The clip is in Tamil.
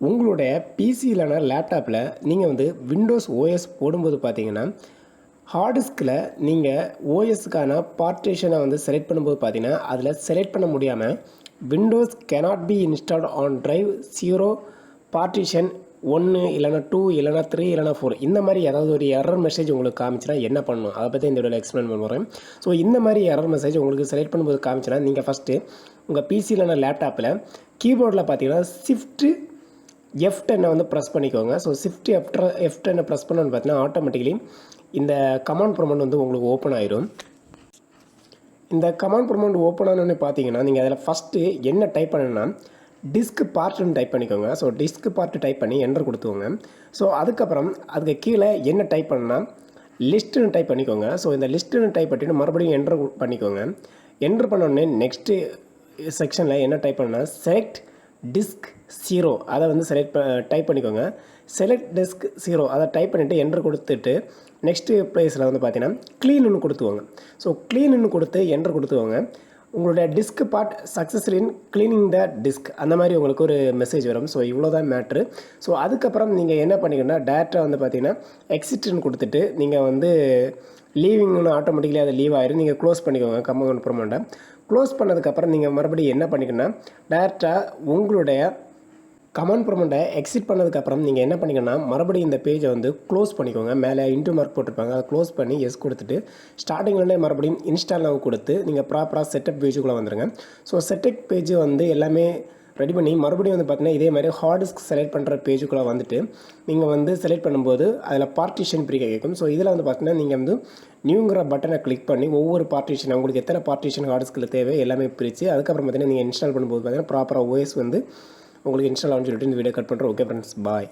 உங்களுடைய பிசி இல்லைனா லேப்டாப்பில் நீங்கள் வந்து விண்டோஸ் ஓஎஸ் போடும்போது பார்த்தீங்கன்னா ஹார்ட் டிஸ்கில் நீங்கள் ஓஎஸ்க்கான பார்ட்டிஷனை வந்து செலக்ட் பண்ணும்போது பார்த்தீங்கன்னா அதில் செலக்ட் பண்ண முடியாமல் Windows cannot be installed on drive 0 partition 1 இல்லைனா 2 இல்லைனா 3 இல்லைனா 4 இந்த மாதிரி ஏதாவது ஒரு எரர் மெசேஜ் உங்களுக்கு காமிச்சுன்னா என்ன பண்ணணும் அதை பற்றி இந்த வீடியோவில் எக்ஸ்பிளைன் பண்ணுறேன். ஸோ இந்த மாதிரி எரர் மெசேஜ் உங்களுக்கு செலக்ட் பண்ணும்போது காமிச்சுன்னா நீங்கள் ஃபஸ்ட்டு உங்கள் பிசி இல்லைனா லேப்டாப்பில் கீபோர்டில் பார்த்தீங்கன்னா ஷிஃப்ட்டு F10 வந்து ப்ரெஸ் பண்ணிக்கோங்க. ஸோ ஷிஃப்ட் F10 ப்ரெஸ் பண்ணணும்னு பார்த்தீங்கன்னா ஆட்டோமேட்டிக்கலி இந்த கமாண்ட் ப்ரொமண்ட் வந்து உங்களுக்கு ஓப்பன் ஆயிரும். இந்த கமாண்ட் ப்ரொமண்ட் ஓப்பன் ஆனோன்னு பார்த்தீங்கன்னா நீங்கள் அதில் ஃபஸ்ட்டு என்ன டைப் பண்ணணும்னா டிஸ்க் பார்ட்டுன்னு டைப் பண்ணிக்கோங்க. ஸோ டிஸ்க் பார்ட்டு டைப் பண்ணி என்டர் கொடுத்துக்கோங்க. ஸோ அதுக்கப்புறம் அதுக்கு கீழே என்ன டைப் பண்ணணும்னா லிஸ்ட்டுன்னு டைப் பண்ணிக்கோங்க. ஸோ இந்த லிஸ்ட்டுன்னு டைப் பண்ணிட்டு மறுபடியும் என்டர் பண்ணிக்கோங்க. என்டர் பண்ணோடனே நெக்ஸ்ட்டு செக்ஷனில் என்ன டைப் பண்ணணும்னா செலக்ட் டிஸ்க் 0 அதை வந்து டைப் பண்ணிக்கோங்க. செலக்ட் டிஸ்க் 0 அதை டைப் பண்ணிவிட்டு என்டர் கொடுத்துட்டு நெக்ஸ்ட்டு ப்ளேஸில் வந்து பார்த்தீங்கன்னா க்ளீன்னு கொடுத்துவோங்க. ஸோ க்ளீன்னு கொடுத்து என்டர் கொடுத்துவோங்க. உங்களுடைய டிஸ்க் பார்ட் சக்ஸஸ்ஃபுல் இன் க்ளீனிங் த டிஸ்க் அந்த மாதிரி உங்களுக்கு ஒரு மெசேஜ் வரும். ஸோ இவ்வளோ தான் மேட்ரு. ஸோ அதுக்கப்புறம் நீங்கள் என்ன பண்ணிக்கணும்னா டேரெக்டாக வந்து பார்த்தீங்கன்னா எக்ஸிட்னு கொடுத்துட்டு நீங்கள் வந்து லீவிங்னு ஆட்டோமேட்டிக்கலி அதை லீவ் ஆயிரும். நீங்கள் க்ளோஸ் பண்ணிக்கோங்க கமாண்ட் ப்ரொமண்ட்டை. க்ளோஸ் பண்ணதுக்கப்புறம் நீங்கள் மறுபடியும் என்ன பண்ணிக்கணும்னா டேரெக்டாக உங்களுடைய கமாண்ட் ப்ரொமண்ட்டை எக்ஸிட் பண்ணதுக்கப்புறம் நீங்கள் என்ன பண்ணிக்கணும்னா மறுபடியும் இந்த பேஜை வந்து க்ளோஸ் பண்ணிக்கோங்க. மேலே இன்டூ மார்க் போட்டிருப்பாங்க, அதை க்ளோஸ் பண்ணி எஸ் கொடுத்துட்டு ஸ்டார்டிங்லேருந்தே மறுபடியும் இன்ஸ்டால் கொடுத்து நீங்கள் ப்ராப்பராக செட்டப் பேஜுக்குள்ளே வந்துடுங்க. ஸோ செட்டப் பேஜ் வந்து எல்லாமே ரெடி பண்ணி மறுபடியும் வந்து பார்த்தீங்கன்னா இதே மாதிரி ஹார்ட் டிஸ்க் செலக்ட் பண்ணுற பேஜுக்குள்ளே வந்துட்டு நீங்கள் வந்து செலக்ட் பண்ணும்போது அதில் பார்ட்டிஷன் பிரிக்க கேட்கும். ஸோ இதில் வந்து பார்த்தீங்கன்னா நீங்கள் வந்து நியூங்கிற பட்டனை கிளிக் பண்ணி ஒவ்வொரு பார்ட்டிஷன் உங்களுக்கு எத்தனை பார்ட்டிஷன் ஹார்ட் டிஸ்கில் தேவை எல்லாமே பிரித்து அதுக்கப்புறம் பார்த்தீங்கன்னா நீங்கள் இன்ஸ்டால் பண்ணும்போது பார்த்தீங்கன்னா ப்ராப்பராக ஓஎஸ் வந்து உங்களுக்கு இன்ஸ்டால் ஆகும்னு சொல்லிட்டு இந்த வீடியோ கட் பண்ணுறோம். ஓகே ஃப்ரெண்ட்ஸ், பாய்.